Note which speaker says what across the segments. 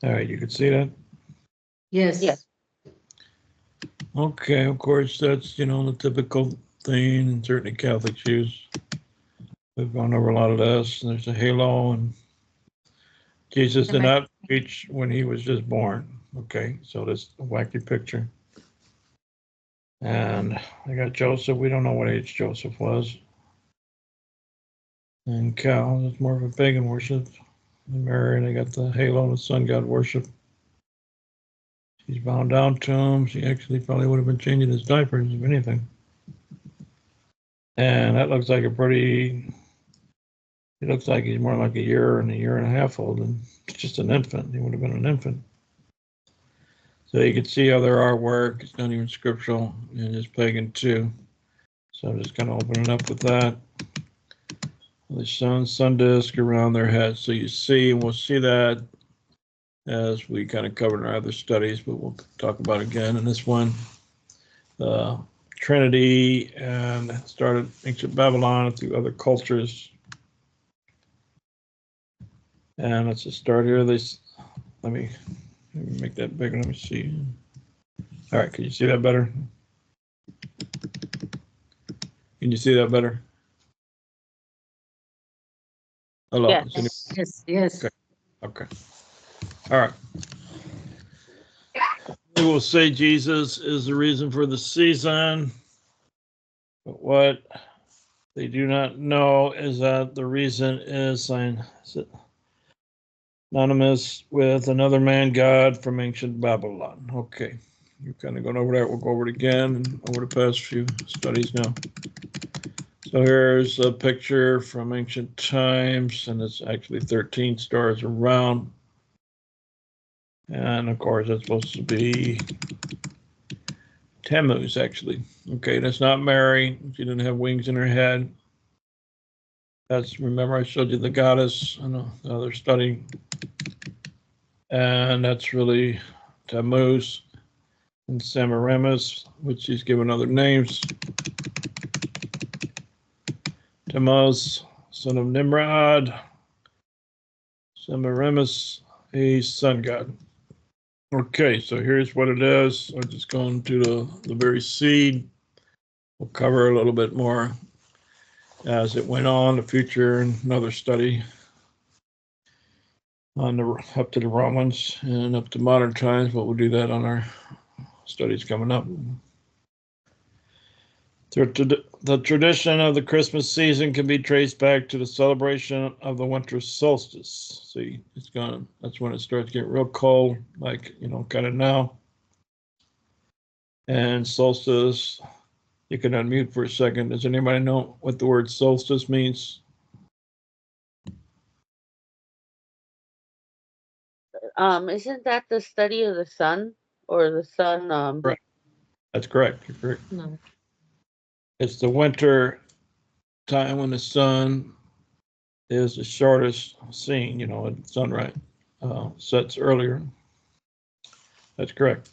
Speaker 1: All right, you can see that?
Speaker 2: Yes.
Speaker 3: Yes.
Speaker 1: Okay, of course, that's, the typical thing certainly Catholics use. We've gone over a lot of this. There's a halo, and Jesus did not preach when he was just born. Okay, so this a wacky picture. And I got Joseph. We don't know what age Joseph was. And Cal is more of a pagan worship. And Mary, they got the halo and the sun god worship. She's bowing down to him. She actually probably would have been changing his diapers, if anything. And that looks like he looks like he's more like a year and a half old, and it's just an infant. He would have been an infant. So you can see other artwork. It's not even scriptural, and it's pagan too. So I'm just kind of opening up with that. The sun disk around their head. So you see, and we'll see that as we kind of covered in our other studies, but we'll talk about it again in this one. The Trinity, and started ancient Babylon through other cultures. And let's just start here. Let me make that bigger. Let me see. All right, can you see that better? Can you see that better? Hello.
Speaker 3: Yes.
Speaker 2: Yes.
Speaker 1: Okay. All right. We will say Jesus is the reason for the season, but what they do not know is that the reason is synonymous with another man god from ancient Babylon. Okay, you're kind of going over that. We'll go over it again and over the past few studies now. So here's a picture from ancient times, and it's actually 13 stars around. And of course, it's supposed to be TAMMUZ, actually. Okay, that's not Mary. She didn't have wings in her head. Remember I showed you the goddess in the other study. And that's really TAMMUZ and Semiramis, which he's given other names. Tammuz, son of Nimrod. Semiramis, a sun god. Okay, so here's what it is. I'm just going to the very seed. We'll cover a little bit more as it went on, the future, and another study on up to the Romans and up to modern times, but we'll do that on our studies coming up. The tradition of the Christmas season can be traced back to the celebration of the winter solstice. See, that's when it starts getting real cold, like, kind of now. And solstice, you can unmute for a second. Does anybody know what the word solstice means?
Speaker 3: Isn't that the study of the sun or the sun?
Speaker 1: Right. That's correct. You're correct.
Speaker 3: No.
Speaker 1: It's the winter time when the sun is the shortest seen, at sunrise, sets earlier. That's correct.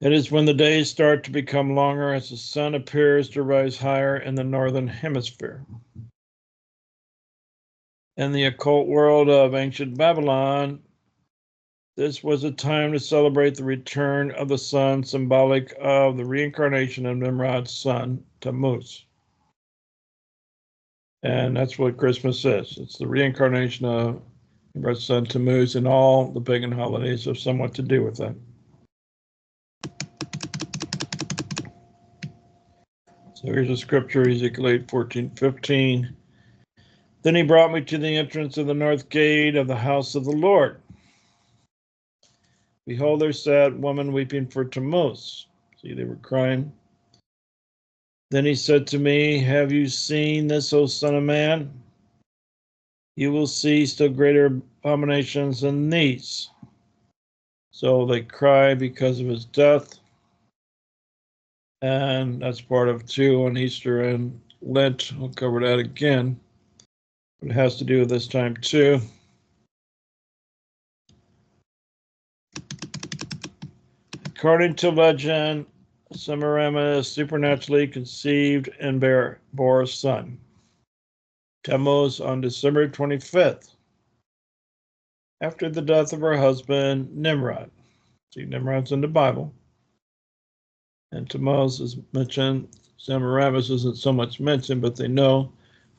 Speaker 1: It is when the days start to become longer as the sun appears to rise higher in the northern hemisphere. In the occult world of ancient Babylon, this was a time to celebrate the return of the sun, symbolic of the reincarnation of Nimrod's son, Tammuz. And that's what Christmas is. It's the reincarnation of Nimrod's son, Tammuz, and all the pagan holidays have somewhat to do with that. So here's a scripture, Ezekiel 8:14-15. Then he brought me to the entrance of the north gate of the house of the Lord. Behold, there sat woman weeping for Tammuz. See, they were crying. Then he said to me, have you seen this, O son of man? You will see still greater abominations than these. So they cry because of his death. And that's part of 2 on Easter and Lent. We'll cover that again. But it has to do with this time too. According to legend, Semiramis supernaturally conceived and bore a son, Tammuz, on December 25th. after the death of her husband, Nimrod. See, Nimrod's in the Bible. And TAMMUZ is mentioned. Semiramis isn't so much mentioned, but they know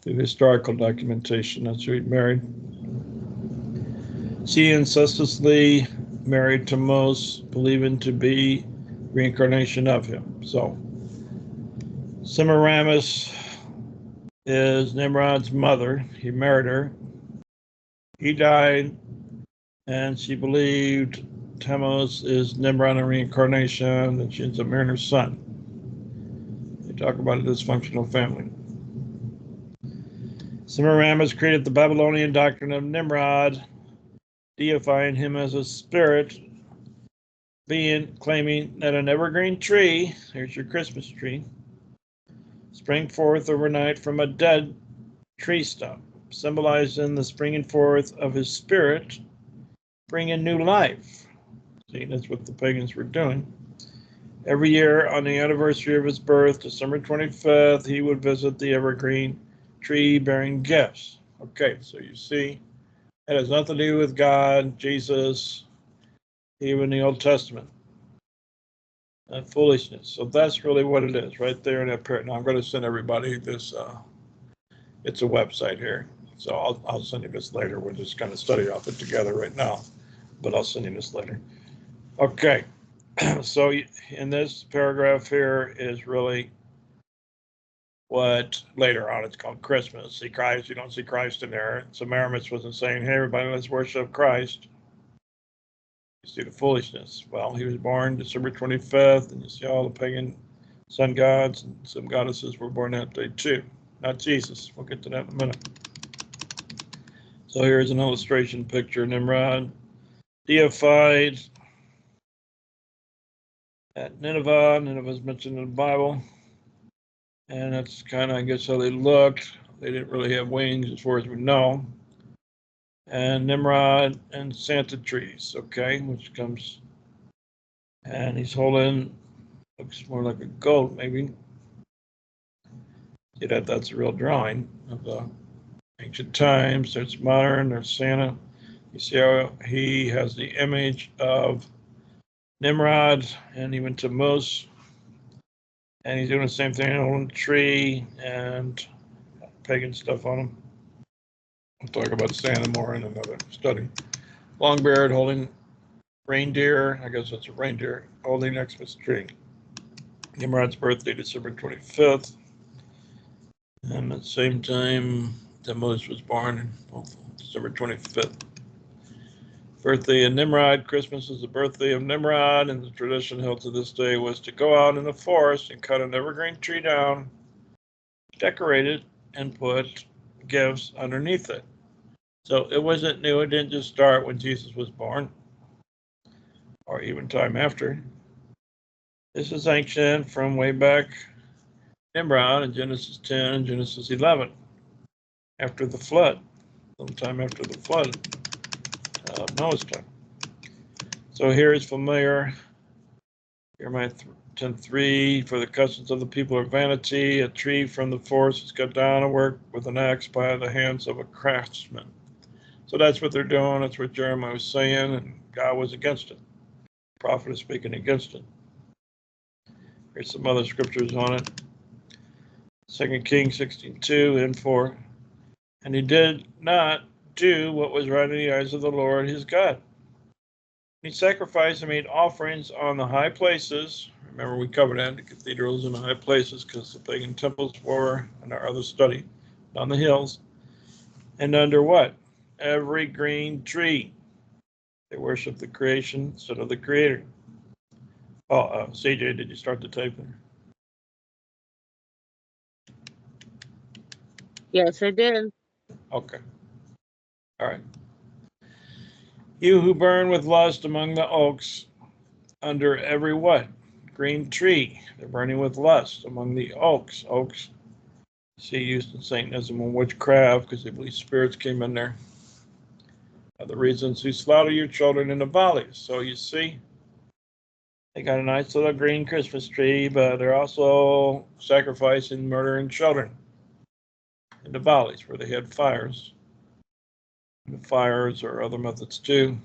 Speaker 1: through historical documentation that's who he married. She incestuously married Tammuz, believing to be reincarnation of him. So Semiramis is Nimrod's mother. He married her. He died, and she believed Tammuz is Nimrod in reincarnation, and she ends up marrying her son. They talk about a dysfunctional family. Semiramis created the Babylonian doctrine of Nimrod, deifying him as a spirit being, claiming that an evergreen tree, here's your Christmas tree, sprang forth overnight from a dead tree stump, symbolizing the springing forth of his spirit, bringing new life. See, that's what the pagans were doing. Every year on the anniversary of his birth, December 25th, he would visit the evergreen tree bearing gifts. Okay, so you see, it has nothing to do with God, Jesus, even the Old Testament. And foolishness. So that's really what it is, right there in that period. Now I'm going to send everybody this. It's a website here, so I'll send you this later. We're just going to study off it together right now, but I'll send you this later. Okay, so in this paragraph here is really what later on it's called Christmas. See Christ, you don't see Christ in there. Semiramis wasn't saying, hey, everybody, let's worship Christ. You see the foolishness. Well, he was born December 25th, and you see all the pagan sun gods and some goddesses were born that day too. Not Jesus. We'll get to that in a minute. So here's an illustration picture. Nimrod, deified at Nineveh. Nineveh is mentioned in the Bible. And that's kind of, I guess, how they looked. They didn't really have wings as far as we know. And Nimrod and Santa trees, okay, which comes, and he's holding, looks more like a goat, maybe. See that? That's a real drawing of the ancient times. There's modern, there's Santa. You see how he has the image of Nimrod and even Tammuz. And he's doing the same thing on a tree and pagan stuff on him. We'll talk about Santa more in another study. Long beard holding reindeer, I guess that's a reindeer, holding Xmas tree. Nimrod's birthday, December 25th. And at the same time, Tammuz was born on December 25th. Birthday of Nimrod. Christmas is the birthday of Nimrod, and the tradition held to this day was to go out in the forest and cut an evergreen tree down, decorate it, and put gifts underneath it. So it wasn't new. It didn't just start when Jesus was born or even time after. This is ancient from way back Nimrod in Genesis 10 and Genesis 11, after the flood, sometime after the flood, Noah's time. So here is familiar. Jeremiah 10:3, for the customs of the people are vanity. A tree from the forest is cut down and worked with an axe by the hands of a craftsman. So that's what they're doing. That's what Jeremiah was saying, and God was against it. The prophet is speaking against it. Here's some other scriptures on it. 2 Kings 16:2 and 4. And he did not do what was right in the eyes of the Lord his God. He sacrificed and made offerings on the high places. Remember, we covered that, the cathedrals and the high places, because the pagan temples were in our other study, on the hills. And under what? Every green tree. They worship the creation instead of the creator. Oh, CJ, did you start the typing?
Speaker 3: Yes, I did.
Speaker 1: Okay. All right. You who burn with lust among the oaks, under every what? Green tree. They're burning with lust among the oaks. Oaks, see, used in Satanism and witchcraft because they believe spirits came in there. The reasons who slaughter your children in the valleys. So you see, they got a nice little green Christmas tree, but they're also sacrificing, murdering children in the valleys where they had fires. fires or other methods too.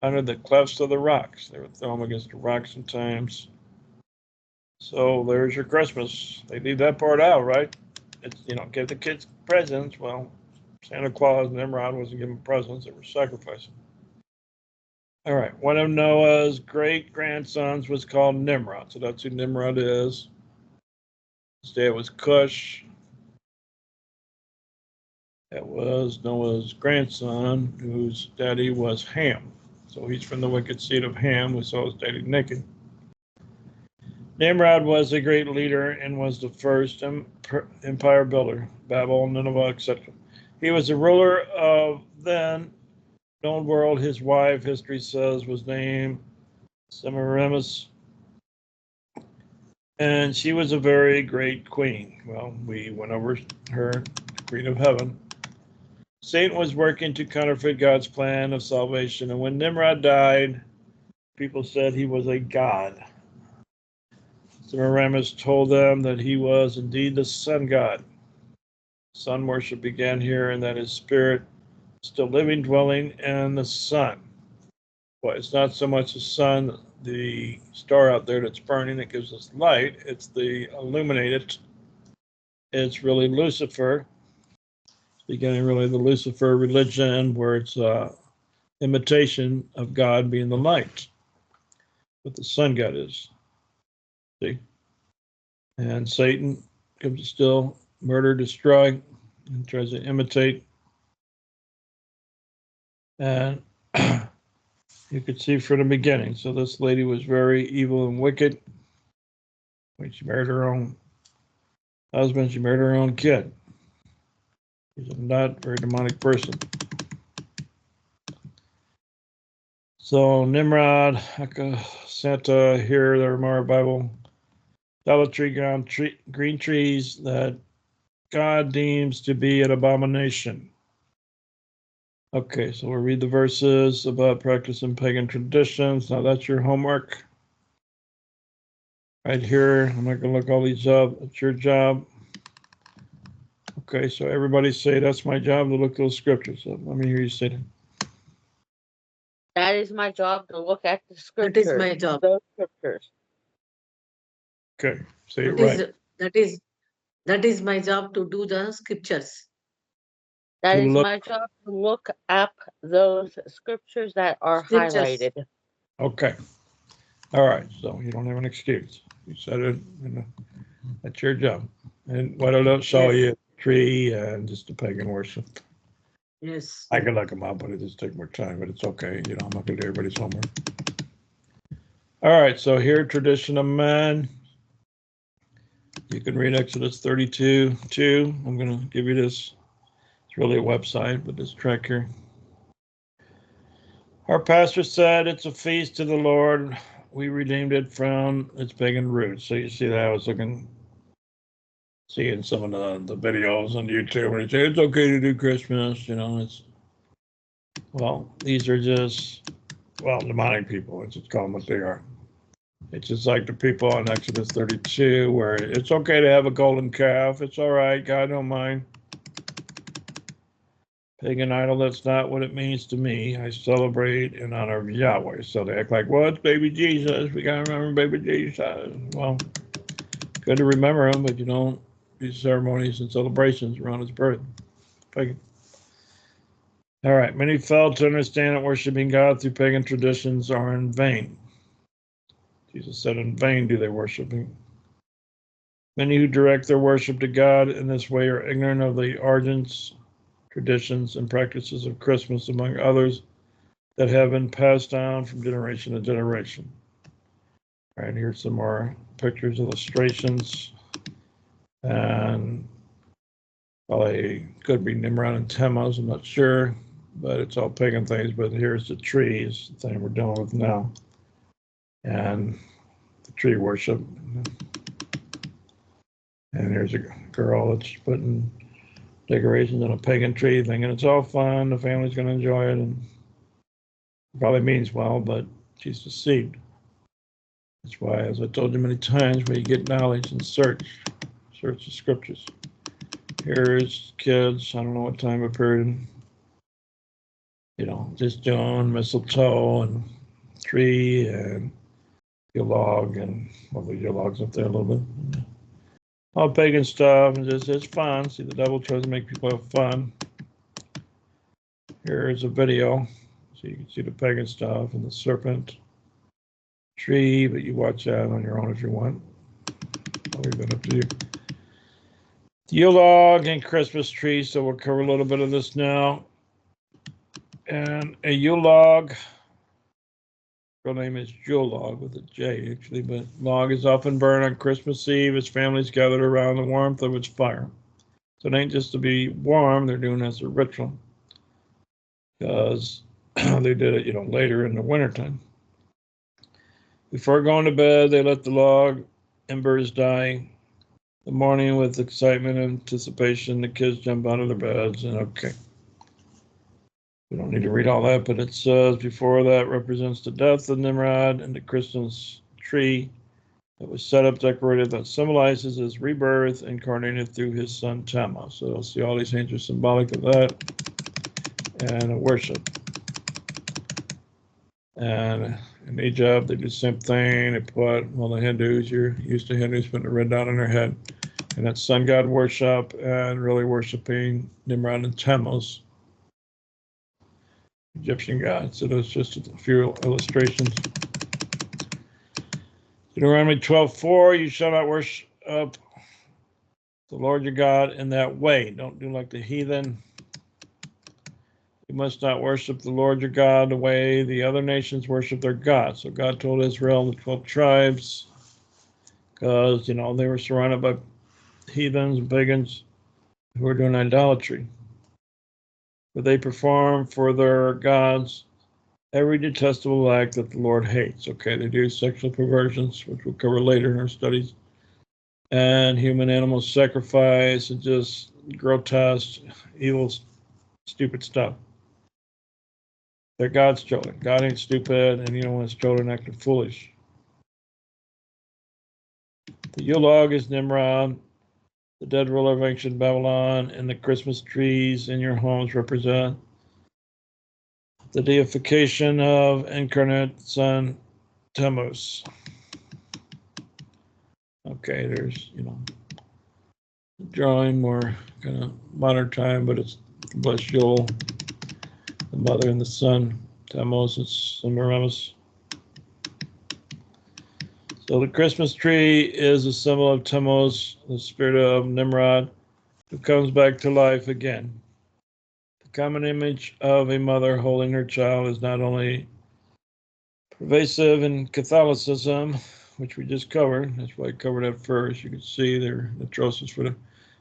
Speaker 1: Under the clefts of the rocks. They would throw them against the rocks sometimes. So there's your Christmas. They leave that part out, right? It's, give the kids presents. Well, Santa Claus and Nimrod wasn't giving presents, they were sacrificing. All right, one of Noah's great grandsons was called Nimrod. So that's who Nimrod is. His dad was Cush. That was Noah's grandson, whose daddy was Ham. So he's from the wicked seed of Ham, who saw his daddy naked. Nimrod was a great leader and was the first empire builder, Babel, Nineveh, etc. He was the ruler of then known world. His wife, history says, was named Semiramis, and she was a very great queen. Well, we went over her, Queen of Heaven. Satan was working to counterfeit God's plan of salvation, and when Nimrod died, people said he was a god. Semiramis told them that he was indeed the sun god. Sun worship began here, and that his spirit still living, dwelling in the sun. But it's not so much the sun, the star out there that's burning that gives us light. It's the illuminated. It's really Lucifer. It's beginning really the Lucifer religion, where it's imitation of God being the light. What the sun god is. See? And Satan comes to steal, murder, destroy, and tries to imitate. And you could see from the beginning. So this lady was very evil and wicked. When she married her own husband, she married her own kid. She's a not very demonic person. So Nimrod, Santa, here, there, Mara Bible. Idolatry, green trees that God deems to be an abomination. Okay, so we'll read the verses about practicing pagan traditions. Now that's your homework. Right here, I'm not going to look all these up. It's your job. Okay, so everybody say, that's my job to look those scriptures up. Let me hear you say it.
Speaker 3: That is my job to look at the scriptures.
Speaker 2: That is my job.
Speaker 3: Those scriptures.
Speaker 1: Okay, say it right.
Speaker 2: That is my job to do the scriptures.
Speaker 3: That is my job to look up those scriptures that are highlighted.
Speaker 1: Okay. All right, so you don't have an excuse. You said it, that's your job. And what else saw you? Tree and just the pagan worship.
Speaker 2: Yes.
Speaker 1: I could look them up, but it just take more time, but it's okay. I'm not going to do everybody's homework. All right, so here, tradition of man. You can read Exodus 32:2. I'm going to give you this. It's really a website, but this track here. Our pastor said it's a feast to the Lord. We redeemed it from its pagan roots. So you see that I was seeing some of the videos on YouTube where they say it's okay to do Christmas, it's, well, these are just, demonic people. Let's just call them what they are. It's just like the people on Exodus 32 where it's okay to have a golden calf. It's all right. God don't mind. Pagan idol, that's not what it means to me. I celebrate in honor of Yahweh. So they act like, well, it's baby Jesus. We got to remember baby Jesus. Well, good to remember him, but you don't do ceremonies and celebrations around his birth. Pagan. All right. Many fail to understand that worshiping God through pagan traditions are in vain. Jesus said, in vain do they worship him. Many who direct their worship to God in this way are ignorant of the origins, traditions, and practices of Christmas, among others, that have been passed down from generation to generation. All right, here's some more pictures, illustrations, and probably could be Nimrod and TAMMUZ, I'm not sure, but it's all pagan things. But here's the trees, the thing we're dealing with now, and the tree worship. And here's a girl that's putting decorations on a pagan tree, thinking it's all fun, the family's going to enjoy it, and it probably means well, but she's deceived. That's why, as I told you many times, when you get knowledge and search the scriptures. Here's kids, I don't know what time of period, just doing mistletoe and tree and your log and your logs up there a little bit. All pagan stuff, and just it's fun. See, the devil tries to make people have fun. Here's a video, so you can see the pagan stuff and the serpent tree, but you watch that on your own if you want. I'll leave that up to you. The Yule log and Christmas tree, so we'll cover a little bit of this now. And a Yule log, real name is Jule log with a J actually, but log is often burned on Christmas Eve as families gathered around the warmth of its fire. So it ain't just to be warm, they're doing it as a ritual. Because they did it, later in the wintertime. Before going to bed, they let the log embers die. The morning, with excitement and anticipation, the kids jump out of their beds, and okay. We don't need to read all that, but it says before that represents the death of Nimrod and the Christmas tree that was set up, decorated, that symbolizes his rebirth, incarnated through his son Tammuz. So you'll see all these things are symbolic of that and worship. And in Egypt, they do the same thing. They put, the Hindus, you're used to Hindus putting a red dot on their head. And that's sun god worship and really worshiping Nimrod and Tammuz, Egyptian gods. So those just a few illustrations. Deuteronomy 12:4, you shall not worship the Lord your God in that way. Don't do like the heathen. You must not worship the Lord your God the way the other nations worship their gods. So God told Israel, the 12 tribes, because, they were surrounded by heathens and pagans who were doing idolatry. But they perform for their gods every detestable act that the Lord hates. Okay, they do sexual perversions, which we'll cover later in our studies, and human animal sacrifice, and just grotesque, evil, stupid stuff. They're God's children. God ain't stupid, and you don't want his children acting foolish. The Yule log is Nimrod, the dead ruler of ancient Babylon, and the Christmas trees in your homes represent the deification of incarnate son Tammuz. Okay, there's, drawing more kind of modern time, but it's bless Yule, the mother and the son, Tammuz and Semiramis. So the Christmas tree is a symbol of Tammuz, the spirit of Nimrod, who comes back to life again. The common image of a mother holding her child is not only pervasive in Catholicism, which we just covered, that's why I covered that first. You can see their atrocious for them,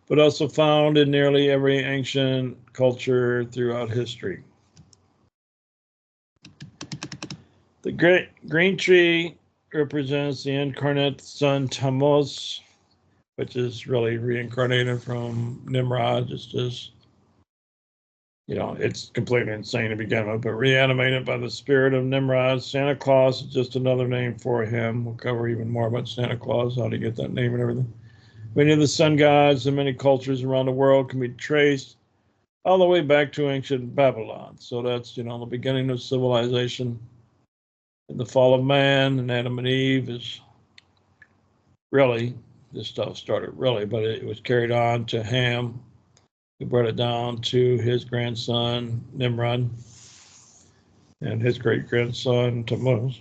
Speaker 1: but also found in nearly every ancient culture throughout history. The great green tree represents the incarnate son Tammuz, which is really reincarnated from Nimrod, just as, it's completely insane to begin with, but reanimated by the spirit of Nimrod. Santa Claus is just another name for him. We'll cover even more about Santa Claus, how to get that name and everything. Many of the sun gods in many cultures around the world can be traced all the way back to ancient Babylon. So that's, the beginning of civilization. And the fall of man and Adam and Eve is really, this stuff started really, but it was carried on to Ham, who brought it down to his grandson, Nimrod, and his great-grandson, Tammuz.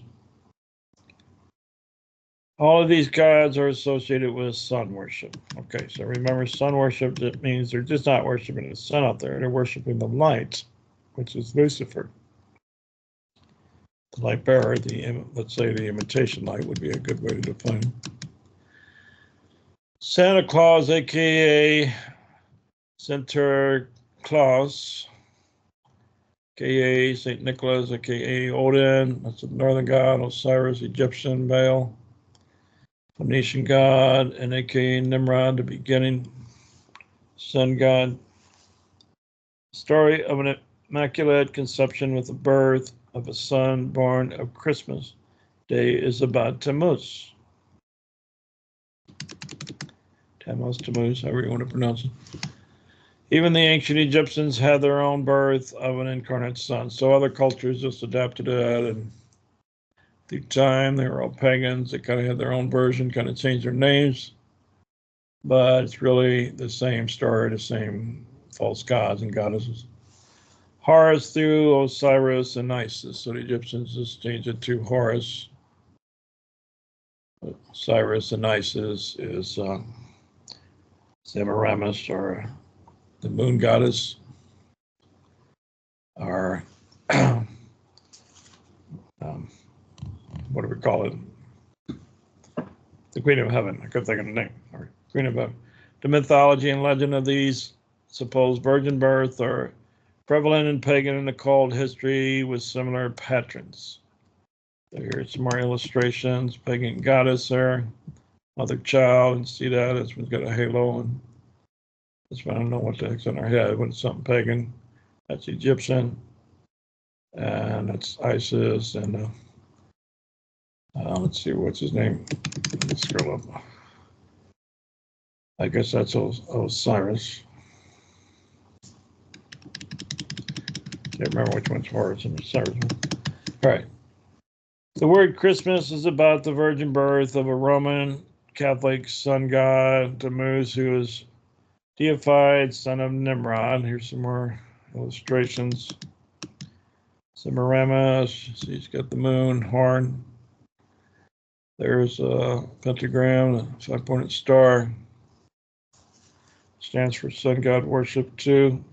Speaker 1: All of these gods are associated with sun worship. Okay, so remember, sun worship, that means they're just not worshiping the sun out there, they're worshiping the light, which is Lucifer. The light bearer, let's say the imitation light would be a good way to define it. Santa Claus, aka Center Claus, aka St. Nicholas, aka Odin, that's the northern god, Osiris, Egyptian, Baal, Phoenician god, and aka Nimrod, the beginning sun god. Story of an immaculate conception with the birth of a son born of Christmas Day is about Tammuz. Tammuz, however you want to pronounce it. Even the ancient Egyptians had their own birth of an incarnate sun. So other cultures just adapted to that, and through time they were all pagans. They kind of had their own version, kind of changed their names, but it's really the same story, the same false gods and goddesses. Horus through Osiris and Isis. So the Egyptians just changed it to Horus. Osiris and Isis is Semiramis, or the moon goddess, or what do we call it? The Queen of Heaven. I couldn't think of the name. Or Queen of Heaven. The mythology and legend of these supposed virgin birth are prevalent in pagan and occult history with similar patterns. So here's some more illustrations. Pagan goddess there, mother child, and see that this one's got a halo, and this one I don't know what the heck's on her head, but it's something pagan. That's Egyptian, and that's Isis, and let's see, what's his name? Let's scroll up. I guess that's Osiris. Can't remember which one's Horus and Osiris. All right. The word Christmas is about the virgin birth of a Roman Catholic sun god, TAMMUZ, who is deified son of Nimrod. Here's some more illustrations. Semiramis, see, he's got the moon, horn. There's a pentagram, a 5-pointed star. Stands for sun god worship too.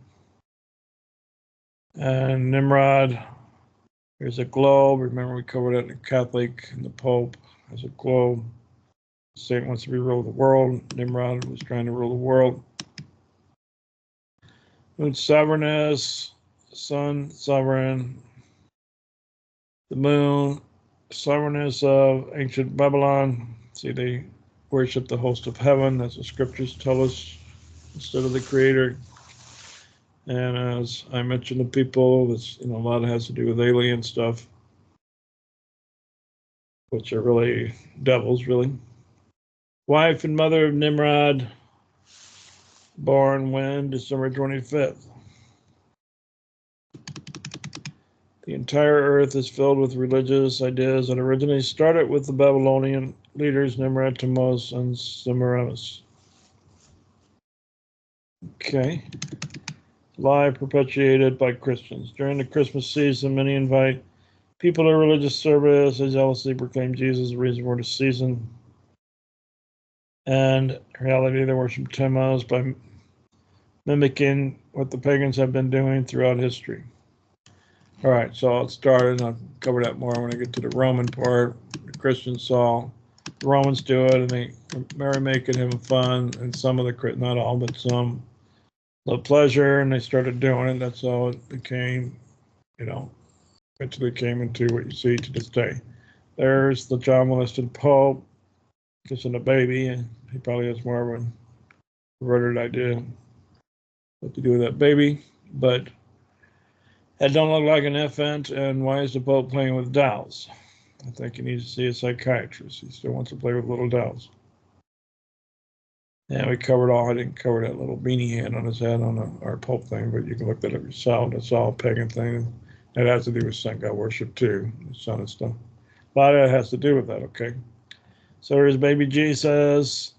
Speaker 1: And Nimrod, here's a globe. Remember, we covered it in the Catholic, and the Pope has a globe. The saint wants to be rule of the world. Nimrod was trying to rule the world. Moon sovereignness, sun sovereign. The moon, sovereignness of ancient Babylon. See, they worship the host of heaven. That's what scriptures tell us, instead of the creator. And as I mentioned to people, this, a lot of it has to do with alien stuff, which are really devils, really. Wife and mother of Nimrod, born when? December 25th. The entire earth is filled with religious ideas that originally started with the Babylonian leaders Nimrod, TAMMUZ, and Semiramis. Okay. Lie perpetuated by Christians. During the Christmas season, many invite people to religious service. They jealously proclaim Jesus the reason for the season. And in reality, they worship TAMMUZ by mimicking what the pagans have been doing throughout history. All right, so I'll start, and I'll cover that more when I get to the Roman part. The Christians saw the Romans do it, and they merry-making, having fun, and some of the, not all, but some, the pleasure, and they started doing it. That's how it became, eventually came into what you see to this day. There's the child molested Pope kissing a baby, and he probably has more of a perverted idea what to do with that baby, but that don't look like an infant, and why is the Pope playing with dolls? I think he needs to see a psychiatrist. He still wants to play with little dolls. And we covered all, I didn't cover that little beanie hand on his head on our Pope thing, but you can look that up yourself. That's all a pagan thing. That has to do with sun god worship too, the sun and stuff. A lot of that has to do with that, okay? So there's baby Jesus,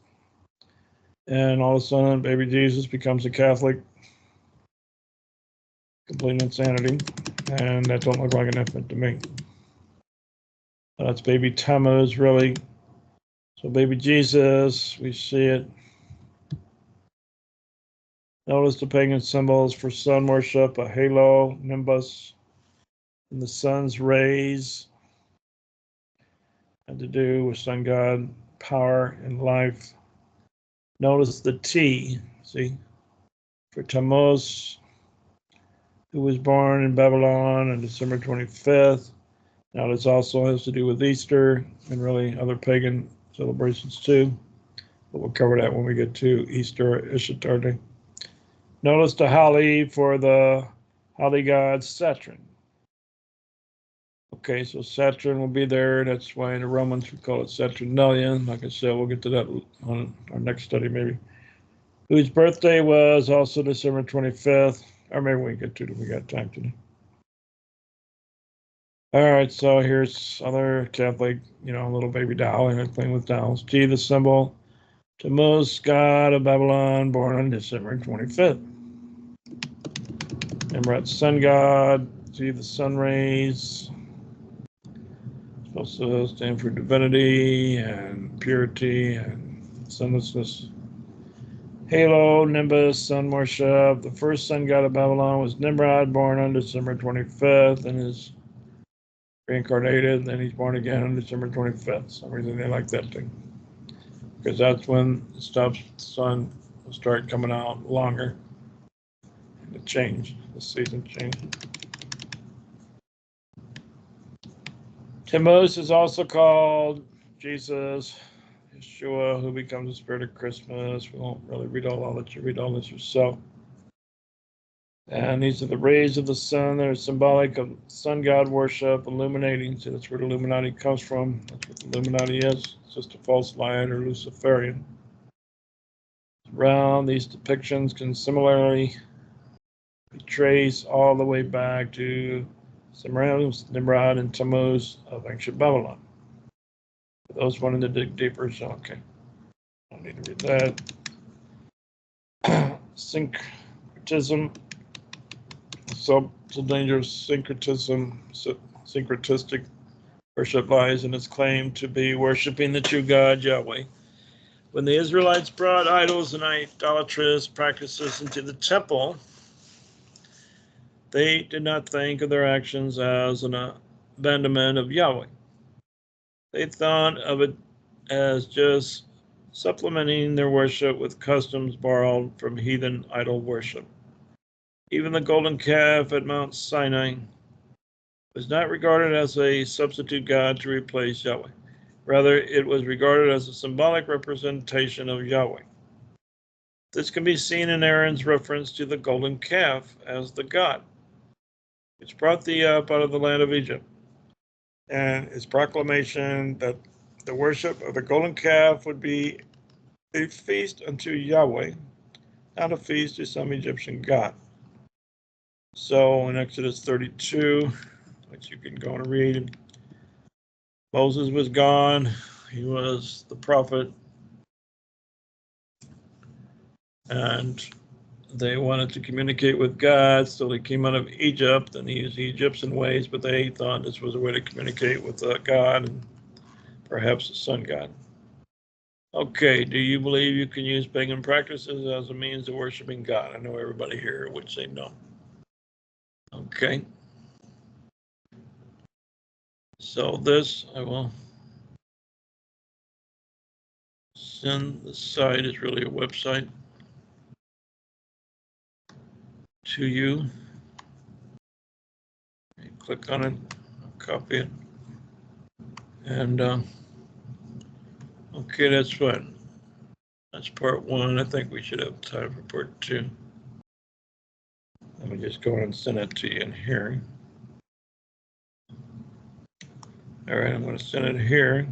Speaker 1: and all of a sudden baby Jesus becomes a Catholic. Complete insanity, and that don't look like an infant to me. That's baby TAMMUZ, really. So baby Jesus, we see it. Notice the pagan symbols for sun worship, a halo, nimbus, and the sun's rays. Had to do with sun god, power, and life. Notice the T, see, for TAMMUZ, who was born in Babylon on December 25th. Now this also has to do with Easter and really other pagan celebrations too, but we'll cover that when we get to Easter, Ishtar Day. Notice the holly for the holly god Saturn. Okay, so Saturn will be there. That's why the Romans would call it Saturnalia. Like I said, we'll get to that on our next study maybe. whose birthday was also December 25th. Or maybe we get to it if we got time today. All right, so here's other Catholic, little baby doll and playing with dolls. G, the symbol. TAMMUZ, god of Babylon, born on December 25th. Nimrod's sun god. See the sun rays. Supposed to stand for divinity and purity and sunlessness. Halo, Nimbus, sun worship. The first sun god of Babylon was Nimrod, born on December 25th, and is reincarnated. Then he's born again on December 25th. For some reason they like that thing, because that's when the sun will start coming out longer. And it changed. The season changed. TAMMUZ is also called Jesus, Yeshua, who becomes the spirit of Christmas. We won't really read all. I'll let you read all this yourself. And these are the rays of the sun that are symbolic of sun god worship, illuminating. So that's where the Illuminati comes from. That's what the Illuminati is. It's just a false light or Luciferian. Around these depictions can similarly be traced all the way back to Semiramis, Nimrod, and TAMMUZ of ancient Babylon. For those wanting to dig deeper, so okay. I don't need to read that. Syncretism. So it's a dangerous syncretism. Syncretistic worship lies in its claim to be worshiping the true God, Yahweh. When the Israelites brought idols and idolatrous practices into the temple, they did not think of their actions as an abandonment of Yahweh. They thought of it as just supplementing their worship with customs borrowed from heathen idol worship. Even the golden calf at Mount Sinai was not regarded as a substitute god to replace Yahweh. Rather, it was regarded as a symbolic representation of Yahweh. This can be seen in Aaron's reference to the golden calf as the god, which brought thee up out of the land of Egypt, and his proclamation that the worship of the golden calf would be a feast unto Yahweh, not a feast to some Egyptian god. So in Exodus 32, which you can go and read, Moses was gone. He was the prophet, and they wanted to communicate with God, so they came out of Egypt and he used the Egyptian ways, but they thought this was a way to communicate with God and perhaps the sun god. Okay, do you believe you can use pagan practices as a means of worshiping God? I know everybody here would say no. Okay. So this, I will send. The site is really a website to you. You click on it, copy it, and okay, that's fine. That's part one. I think we should have time for part two. Let me just go ahead and send it to you in here. All right, I'm going to send it here.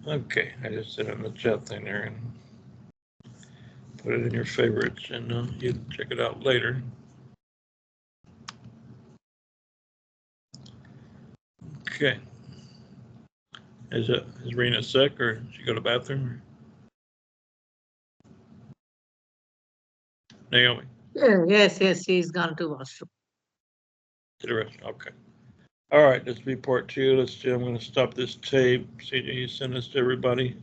Speaker 1: Okay, I just sent it in the chat thing there and put it in your favorites, and you can check it out later. Okay. Is Rena sick, or did she go to the bathroom? Naomi?
Speaker 2: Yes, she's gone to washroom.
Speaker 1: To the restroom, okay. All right, this will be part two. I'm going to stop this tape. CJ, you send this to everybody.